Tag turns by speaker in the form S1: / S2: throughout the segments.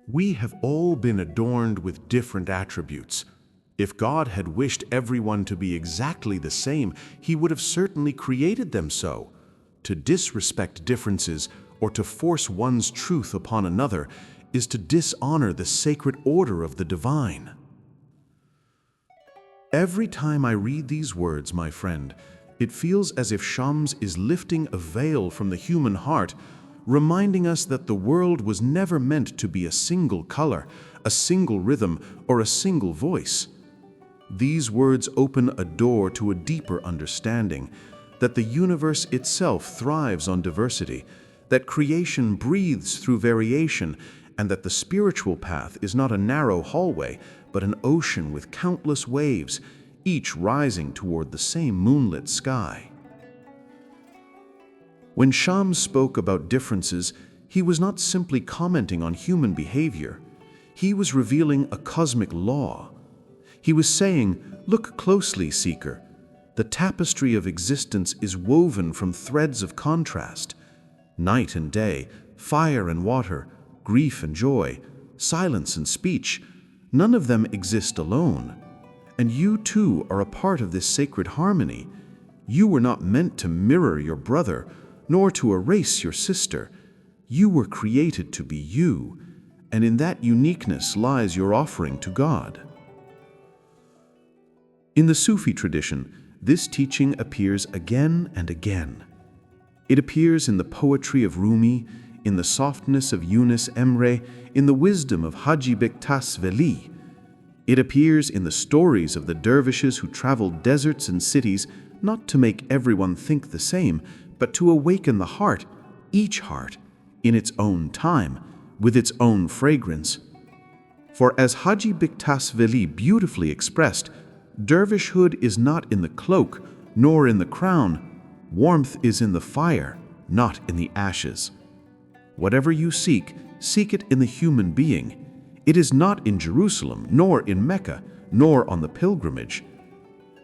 S1: We have all been adorned with different attributes. If God had wished everyone to be exactly the same, He would have certainly created them so. To disrespect differences or to force one's truth upon another is to dishonor the sacred order of the divine. Every time I read these words, my friend, it feels as if Shams is lifting a veil from the human heart, reminding us that the world was never meant to be a single color, a single rhythm, or a single voice. These words open a door to a deeper understanding that the universe itself thrives on diversity, that creation breathes through variation, and that the spiritual path is not a narrow hallway, but an ocean with countless waves, each rising toward the same moonlit sky. When Shams spoke about differences, he was not simply commenting on human behavior. He was revealing a cosmic law. He was saying, "Look closely, seeker. The tapestry of existence is woven from threads of contrast. Night and day, fire and water, grief and joy, silence and speech, none of them exist alone. And you too are a part of this sacred harmony. You were not meant to mirror your brother, nor to erase your sister. You were created to be you, and in that uniqueness lies your offering to God." In the Sufi tradition, this teaching appears again and again. It appears in the poetry of Rumi, in the softness of Yunus Emre, in the wisdom of Haji Bektas Veli. It appears in the stories of the dervishes who traveled deserts and cities, not to make everyone think the same, but to awaken the heart, each heart, in its own time, with its own fragrance. For as Haji Bektas Veli beautifully expressed, dervishhood is not in the cloak, nor in the crown. Warmth is in the fire, not in the ashes. Whatever you seek, seek it in the human being. It is not in Jerusalem, nor in Mecca, nor on the pilgrimage.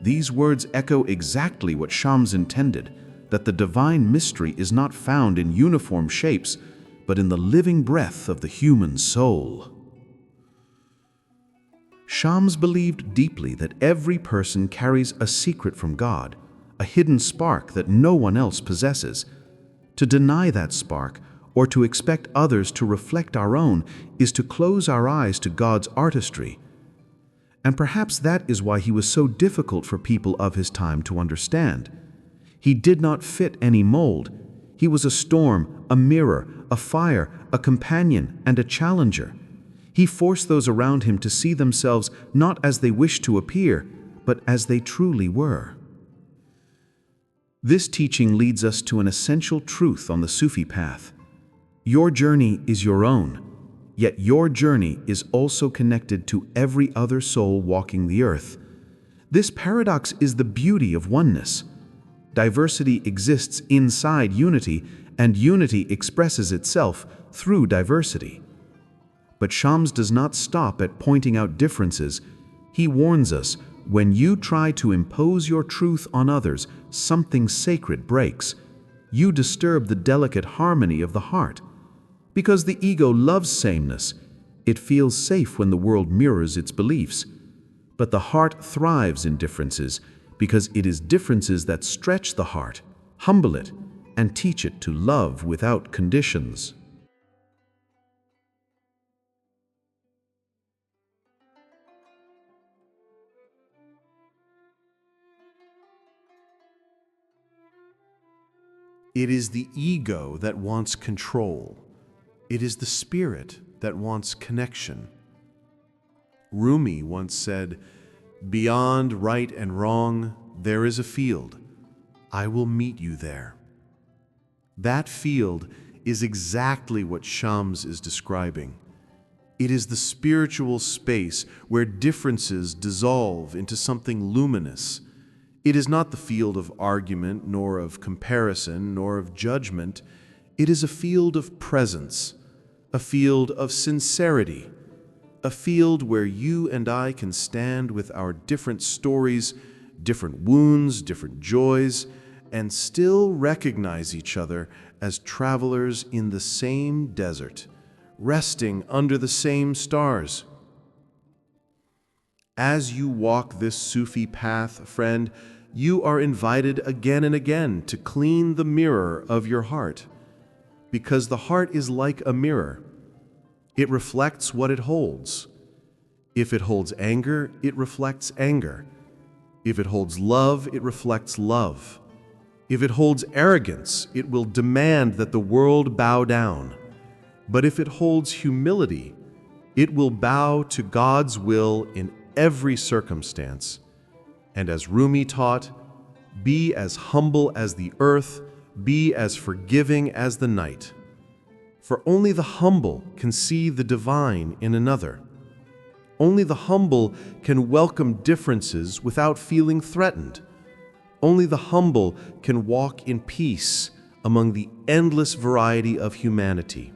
S1: These words echo exactly what Shams intended, that the divine mystery is not found in uniform shapes, but in the living breath of the human soul. Shams believed deeply that every person carries a secret from God, a hidden spark that no one else possesses. To deny that spark, or to expect others to reflect our own, is to close our eyes to God's artistry. And perhaps that is why he was so difficult for people of his time to understand. He did not fit any mold. He was a storm, a mirror, a fire, a companion, and a challenger. He forced those around him to see themselves not as they wished to appear, but as they truly were. This teaching leads us to an essential truth on the Sufi path. Your journey is your own, yet your journey is also connected to every other soul walking the earth. This paradox is the beauty of oneness. Diversity exists inside unity, and unity expresses itself through diversity. But Shams does not stop at pointing out differences. He warns us, when you try to impose your truth on others, something sacred breaks. You disturb the delicate harmony of the heart. Because the ego loves sameness, it feels safe when the world mirrors its beliefs. But the heart thrives in differences, because it is differences that stretch the heart, humble it, and teach it to love without conditions. It is the ego that wants control. It is the spirit that wants connection. Rumi once said, "Beyond right and wrong, there is a field. I will meet you there." That field is exactly what Shams is describing. It is the spiritual space where differences dissolve into something luminous. It is not the field of argument, nor of comparison, nor of judgment. It is a field of presence, a field of sincerity, a field where you and I can stand with our different stories, different wounds, different joys, and still recognize each other as travelers in the same desert, resting under the same stars. As you walk this Sufi path, friend, you are invited again and again to clean the mirror of your heart, because the heart is like a mirror. It reflects what it holds. If it holds anger, it reflects anger. If it holds love, it reflects love. If it holds arrogance, it will demand that the world bow down. But if it holds humility, it will bow to God's will in every circumstance. And as Rumi taught, be as humble as the earth, be as forgiving as the night. For only the humble can see the divine in another. Only the humble can welcome differences without feeling threatened. Only the humble can walk in peace among the endless variety of humanity.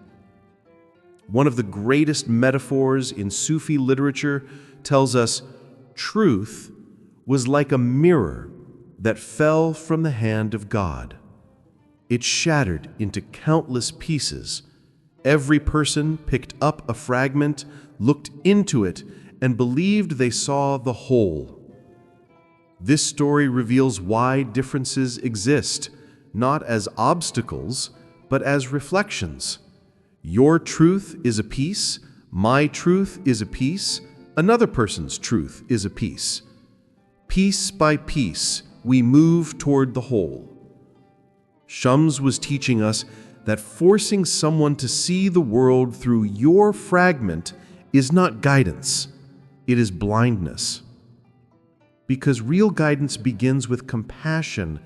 S1: One of the greatest metaphors in Sufi literature tells us truth was like a mirror that fell from the hand of God. It shattered into countless pieces. Every person picked up a fragment, looked into it, and believed they saw the whole. This story reveals why differences exist, not as obstacles, but as reflections. Your truth is a piece, my truth is a piece, another person's truth is a piece. Piece by piece, we move toward the whole. Shams was teaching us that forcing someone to see the world through your fragment is not guidance, it is blindness. Because real guidance begins with compassion,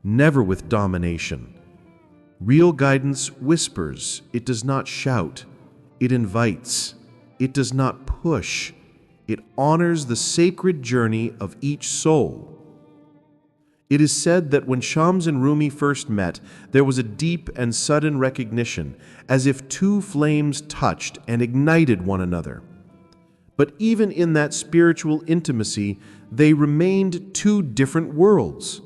S1: never with domination. Real guidance whispers, it does not shout, it invites, it does not push, it honors the sacred journey of each soul. It is said that when Shams and Rumi first met, there was a deep and sudden recognition, as if two flames touched and ignited one another. But even in that spiritual intimacy, they remained two different worlds.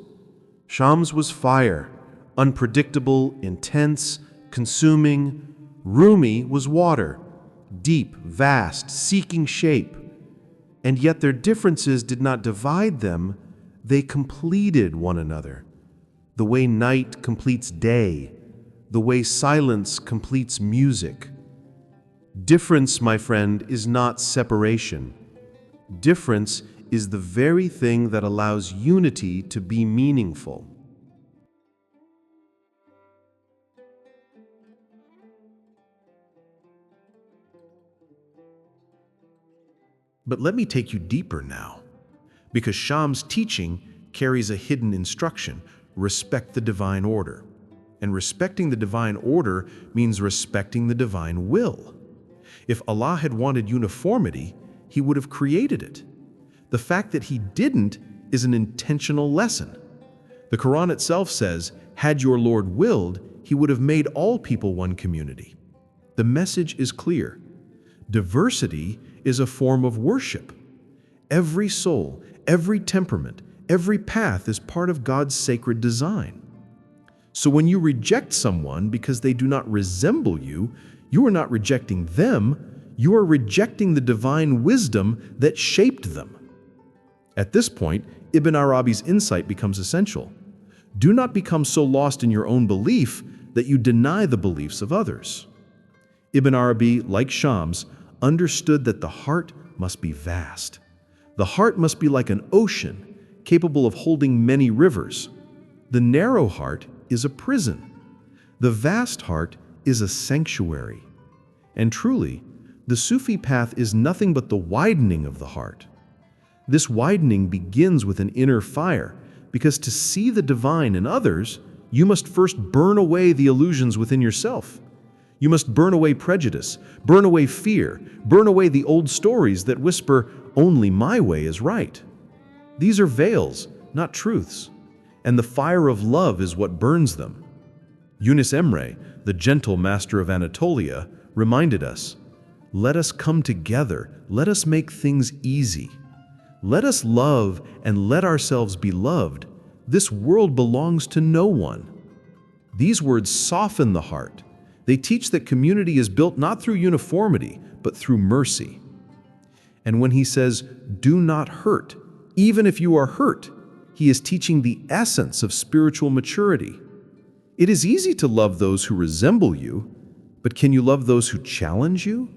S1: Shams was fire, unpredictable, intense, consuming. Rumi was water, deep, vast, seeking shape. And yet their differences did not divide them, they completed one another. The way night completes day, the way silence completes music. Difference, my friend, is not separation. Difference is the very thing that allows unity to be meaningful. But let me take you deeper now, because Shams' teaching carries a hidden instruction: respect the divine order. And respecting the divine order means respecting the divine will. If Allah had wanted uniformity, He would have created it. The fact that He didn't is an intentional lesson. The Quran itself says, had your Lord willed, He would have made all people one community. The message is clear. Diversity is a form of worship. Every soul, every temperament, every path is part of God's sacred design. So when you reject someone because they do not resemble you, you are not rejecting them, you are rejecting the divine wisdom that shaped them. At this point, Ibn Arabi's insight becomes essential. Do not become so lost in your own belief that you deny the beliefs of others. Ibn Arabi, like Shams, understood that the heart must be vast. The heart must be like an ocean, capable of holding many rivers. The narrow heart is a prison. The vast heart is a sanctuary. And truly, the Sufi path is nothing but the widening of the heart. This widening begins with an inner fire, because to see the divine in others, you must first burn away the illusions within yourself. You must burn away prejudice, burn away fear, burn away the old stories that whisper, only my way is right. These are veils, not truths, and the fire of love is what burns them. Yunus Emre, the gentle master of Anatolia, reminded us, let us come together, let us make things easy. Let us love and let ourselves be loved. This world belongs to no one. These words soften the heart, They teach that community is built not through uniformity, but through mercy. And when he says, "Do not hurt," even if you are hurt, he is teaching the essence of spiritual maturity. It is easy to love those who resemble you, but can you love those who challenge you?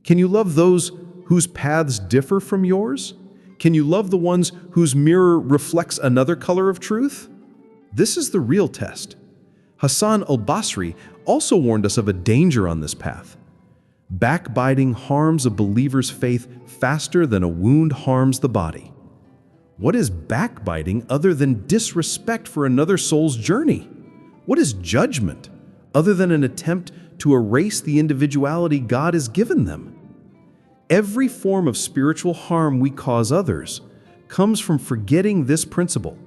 S1: Can you love those whose paths differ from yours? Can you love the ones whose mirror reflects another color of truth? This is the real test. Hassan al-Basri also warned us of a danger on this path. Backbiting harms a believer's faith faster than a wound harms the body. What is backbiting other than disrespect for another soul's journey? What is judgment other than an attempt to erase the individuality God has given them? Every form of spiritual harm we cause others comes from forgetting this principle.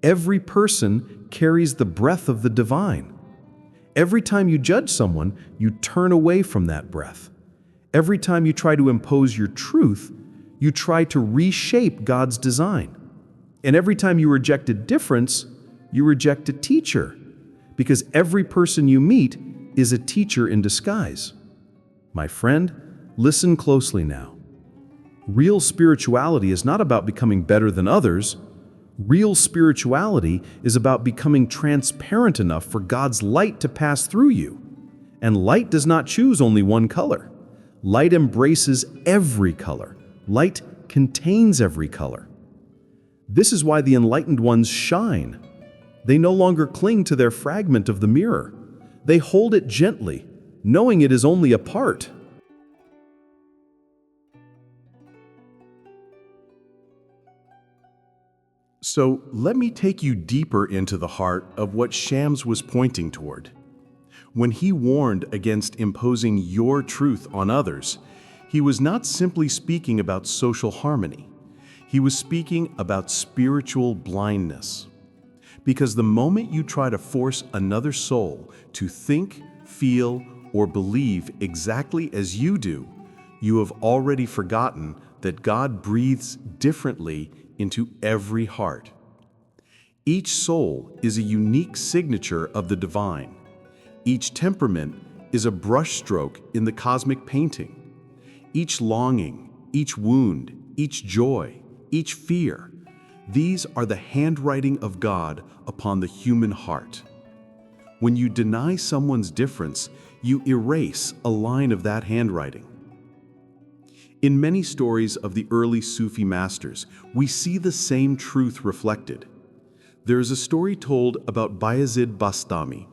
S1: Every person carries the breath of the divine. Every time you judge someone, you turn away from that breath. Every time you try to impose your truth, you try to reshape God's design. And every time you reject a difference, you reject a teacher, because every person you meet is a teacher in disguise. My friend, listen closely now. Real spirituality is not about becoming better than others. Real spirituality is about becoming transparent enough for God's light to pass through you. And light does not choose only one color. Light embraces every color. Light contains every color. This is why the enlightened ones shine. They no longer cling to their fragment of the mirror. They hold it gently, knowing it is only a part.
S2: So let me take you deeper into the heart of what Shams was pointing toward. When he warned against imposing your truth on others, he was not simply speaking about social harmony. He was speaking about spiritual blindness. Because the moment you try to force another soul to think, feel, or believe exactly as you do, you have already forgotten that God breathes differently into every heart. Each soul is a unique signature of the divine. Each temperament is a brushstroke in the cosmic painting. Each longing, each wound, each joy, each fear, these are the handwriting of God upon the human heart. When you deny someone's difference, you erase a line of that handwriting. In many stories of the early Sufi masters, we see the same truth reflected. There is a story told about Bayezid Bastami.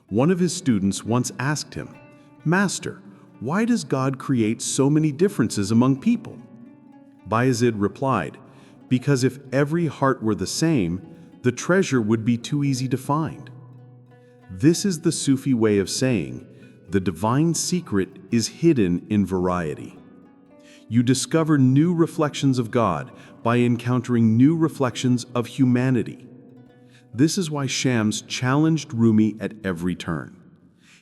S2: One of his students once asked him, "Master, why does God create so many differences among people?" Bayezid replied, "Because if every heart were the same, the treasure would be too easy to find." This is the Sufi way of saying, the divine secret is hidden in variety. You discover new reflections of God by encountering new reflections of humanity. This is why Shams challenged Rumi at every turn.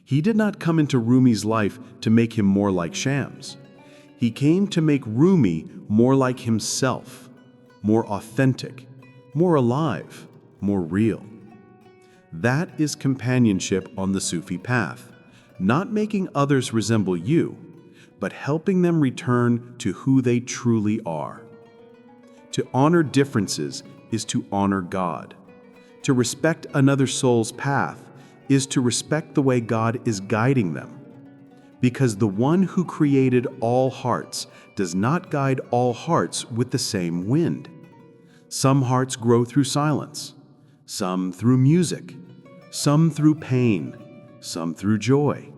S2: He did not come into Rumi's life to make him more like Shams. He came to make Rumi more like himself, more authentic, more alive, more real. That is companionship on the Sufi path, not making others resemble you, but helping them return to who they truly are. To honor differences is to honor God. To respect another soul's path is to respect the way God is guiding them. Because the one who created all hearts does not guide all hearts with the same wind. Some hearts grow through silence, some through music, some through pain, some through joy,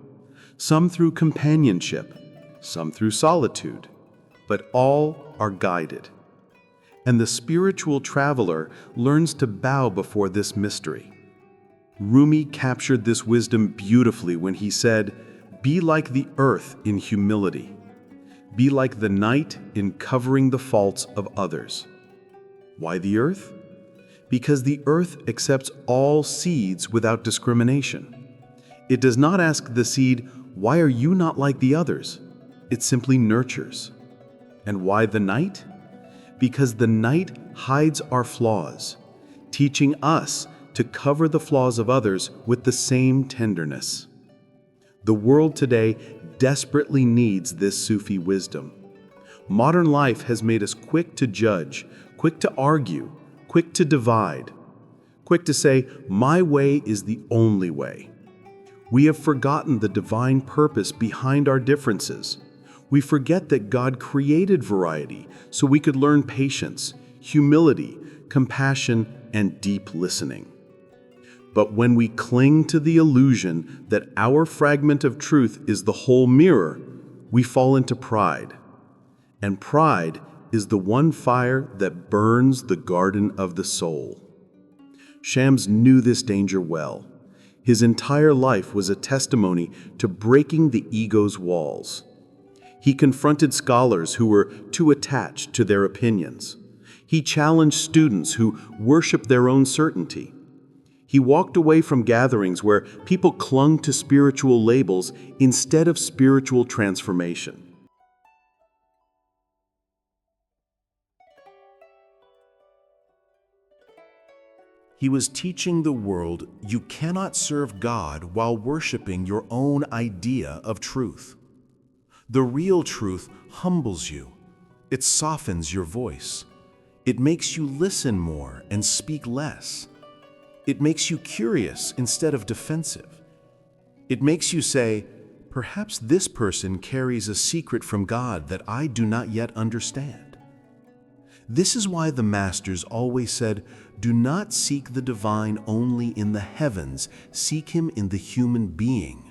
S2: some through companionship, some through solitude, but all are guided. And the spiritual traveler learns to bow before this mystery. Rumi captured this wisdom beautifully when he said, "Be like the earth in humility. Be like the night in covering the faults of others." Why the earth? Because the earth accepts all seeds without discrimination. It does not ask the seed, "Why are you not like the others?" It simply nurtures. And why the night? Because the night hides our flaws, teaching us to cover the flaws of others with the same tenderness. The world today desperately needs this Sufi wisdom. Modern life has made us quick to judge, quick to argue, quick to divide, quick to say, "My way is the only way." We have forgotten the divine purpose behind our differences. We forget that God created variety so we could learn patience, humility, compassion, and deep listening. But when we cling to the illusion that our fragment of truth is the whole mirror, we fall into pride. And pride is the one fire that burns the garden of the soul. Shams knew this danger well. His entire life was a testimony to breaking the ego's walls. He confronted scholars who were too attached to their opinions. He challenged students who worshiped their own certainty. He walked away from gatherings where people clung to spiritual labels instead of spiritual transformation.
S1: He was teaching the world you cannot serve God while worshiping your own idea of truth. The real truth humbles you. It softens your voice. It makes you listen more and speak less. It makes you curious instead of defensive. It makes you say, perhaps this person carries a secret from God that I do not yet understand. This is why the masters always said, do not seek the divine only in the heavens, seek him in the human being.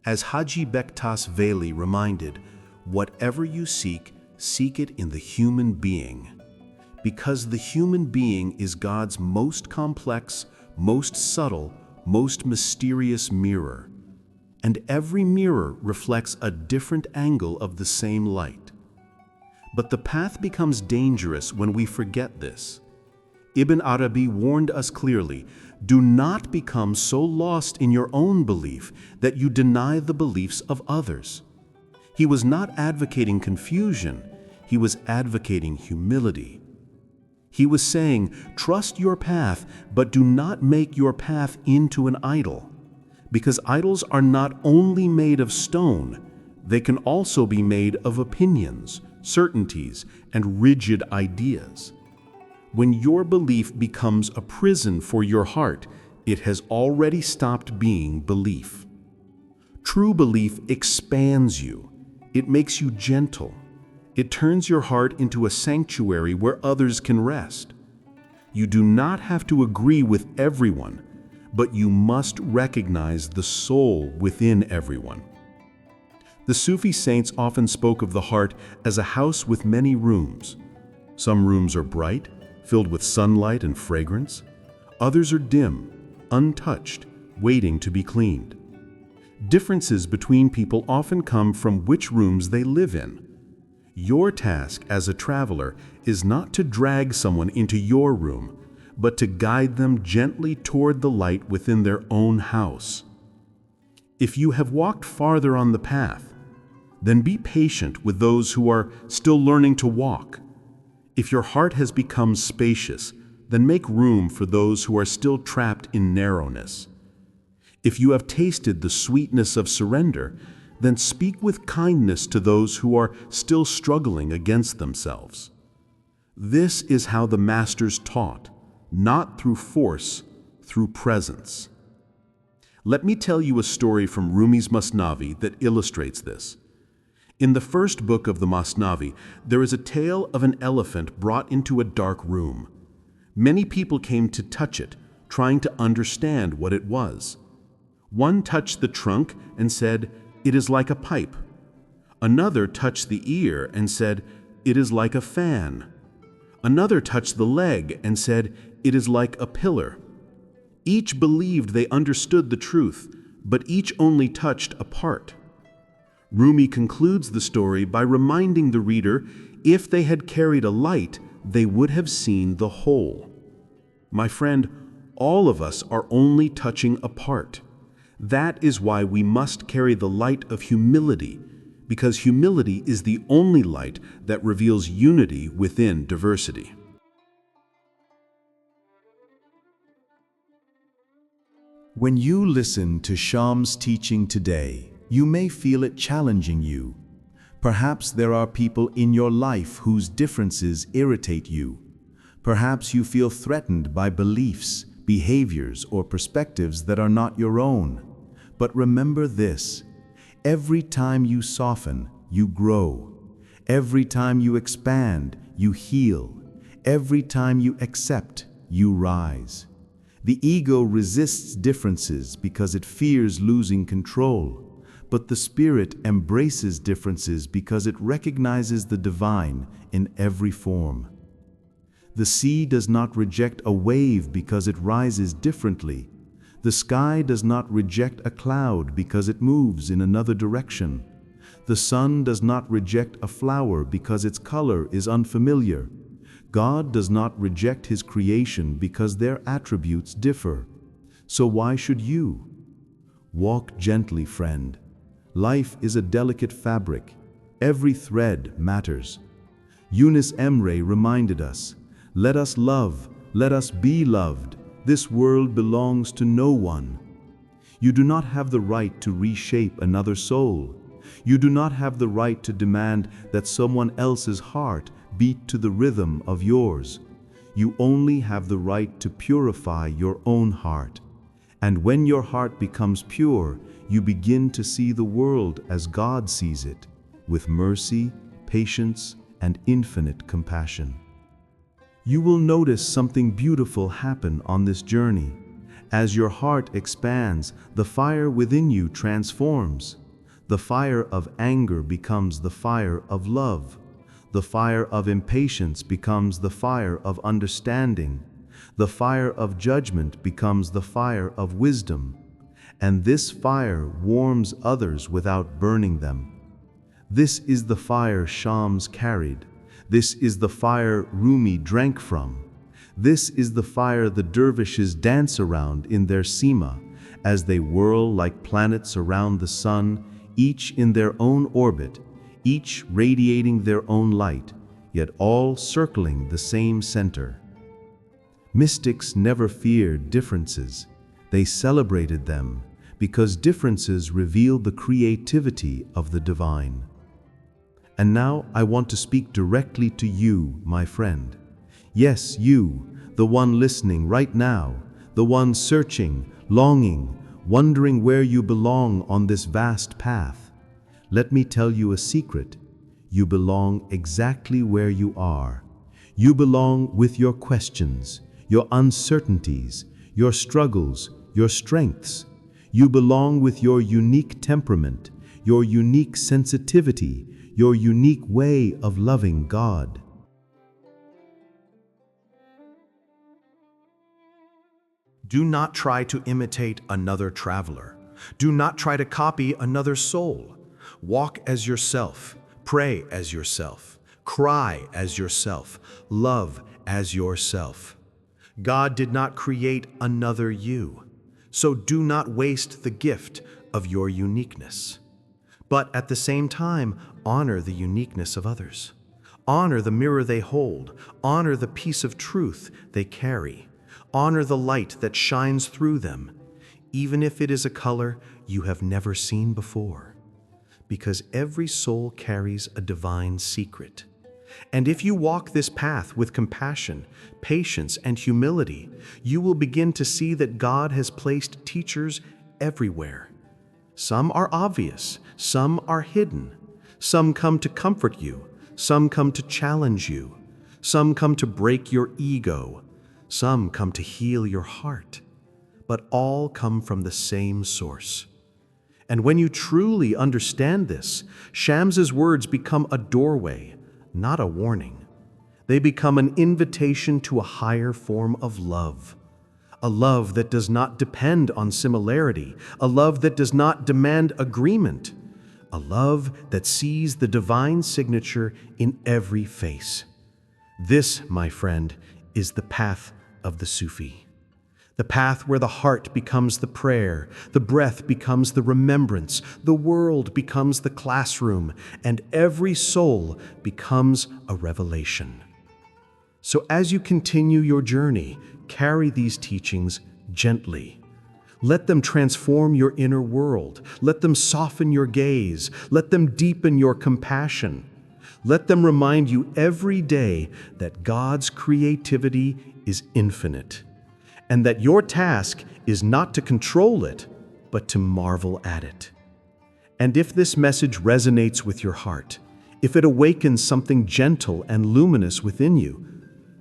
S1: As Haji Bektas Veli reminded, whatever you seek, seek it in the human being. Because the human being is God's most complex, most subtle, most mysterious mirror. And every mirror reflects a different angle of the same light. But the path becomes dangerous when we forget this. Ibn Arabi warned us clearly, do not become so lost in your own belief that you deny the beliefs of others. He was not advocating confusion, he was advocating humility. He was saying, trust your path, but do not make your path into an idol. Because idols are not only made of stone, they can also be made of opinions, certainties, and rigid ideas. When your belief becomes a prison for your heart, it has already stopped being belief. True belief expands you. It makes you gentle. It turns your heart into a sanctuary where others can rest. You do not have to agree with everyone, but you must recognize the soul within everyone. The Sufi saints often spoke of the heart as a house with many rooms. Some rooms are bright, filled with sunlight and fragrance. Others are dim, untouched, waiting to be cleaned. Differences between people often come from which rooms they live in. Your task as a traveler is not to drag someone into your room, but to guide them gently toward the light within their own house. If you have walked farther on the path, then be patient with those who are still learning to walk. If your heart has become spacious, then make room for those who are still trapped in narrowness. If you have tasted the sweetness of surrender, then speak with kindness to those who are still struggling against themselves. This is how the masters taught, not through force, through presence. Let me tell you a story from Rumi's Masnavi that illustrates this. In the first book of the Masnavi, there is a tale of an elephant brought into a dark room. Many people came to touch it, trying to understand what it was. One touched the trunk and said, "It is like a pipe." Another touched the ear and said, "It is like a fan." Another touched the leg and said, "It is like a pillar." Each believed they understood the truth, but each only touched a part. Rumi concludes the story by reminding the reader, if they had carried a light, they would have seen the whole. My friend, all of us are only touching a part. That is why we must carry the light of humility, because humility is the only light that reveals unity within diversity.
S2: When you listen to Shams' teaching today, you may feel it challenging you. Perhaps there are people in your life whose differences irritate you. Perhaps you feel threatened by beliefs, behaviors, or perspectives that are not your own. But remember this: every time you soften, you grow. Every time you expand, you heal. Every time you accept, you rise. The ego resists differences because it fears losing control, but the spirit embraces differences because it recognizes the divine in every form. The sea does not reject a wave because it rises differently. The sky does not reject a cloud because it moves in another direction. The sun does not reject a flower because its color is unfamiliar. God does not reject His creation because their attributes differ. So why should you? Walk gently, friend. Life is a delicate fabric. Every thread matters. Yunus Emre reminded us, "Let us love, let us be loved. This world belongs to no one." You do not have the right to reshape another soul. You do not have the right to demand that someone else's heart beat to the rhythm of yours. You only have the right to purify your own heart. And when your heart becomes pure, you begin to see the world as God sees it, with mercy, patience, and infinite compassion. You will notice something beautiful happen on this journey. As your heart expands, the fire within you transforms. The fire of anger becomes the fire of love. The fire of impatience becomes the fire of understanding. The fire of judgment becomes the fire of wisdom. And this fire warms others without burning them. This is the fire Shams carried. This is the fire Rumi drank from. This is the fire the dervishes dance around in their sima, as they whirl like planets around the sun, each in their own orbit, each radiating their own light, yet all circling the same center. Mystics never feared differences. They celebrated them because differences reveal the creativity of the divine. And now I want to speak directly to you, my friend. Yes, you, the one listening right now, the one searching, longing, wondering where you belong on this vast path. Let me tell you a secret. You belong exactly where you are. You belong with your questions, your uncertainties, your struggles, your strengths. You belong with your unique temperament, your unique sensitivity, your unique way of loving God.
S3: Do not try to imitate another traveler. Do not try to copy another soul. Walk as yourself, pray as yourself, cry as yourself, love as yourself. God did not create another you, so do not waste the gift of your uniqueness. But at the same time, honor the uniqueness of others. Honor the mirror they hold. Honor the piece of truth they carry. Honor the light that shines through them, even if it is a color you have never seen before. Because every soul carries a divine secret. And if you walk this path with compassion, patience, and humility, you will begin to see that God has placed teachers everywhere. Some are obvious, some are hidden. Some come to comfort you, some come to challenge you, some come to break your ego, some come to heal your heart, but all come from the same source. And when you truly understand this, Shams's words become a doorway, not a warning. They become an invitation to a higher form of love. A love that does not depend on similarity, a love that does not demand agreement, a love that sees the divine signature in every face. This, my friend, is the path of the Sufi. The path where the heart becomes the prayer, the breath becomes the remembrance, the world becomes the classroom, and every soul becomes a revelation. So as you continue your journey, carry these teachings gently. Let them transform your inner world. Let them soften your gaze. Let them deepen your compassion. Let them remind you every day that God's creativity is infinite, and that your task is not to control it, but to marvel at it. And if this message resonates with your heart, if it awakens something gentle and luminous within you,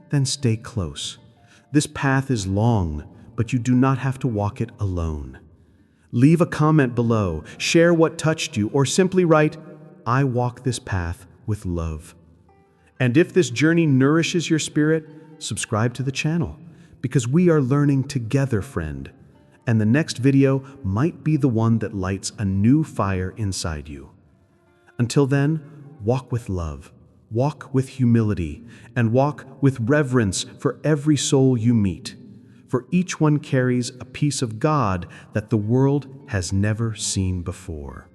S3: then stay close. This path is long, but you do not have to walk it alone. Leave a comment below, share what touched you, or simply write, "I walk this path with love." And if this journey nourishes your spirit, subscribe to the channel, because we are learning together, friend. And the next video might be the one that lights a new fire inside you. Until then, walk with love, walk with humility, and walk with reverence for every soul you meet. For each one carries a piece of God that the world has never seen before.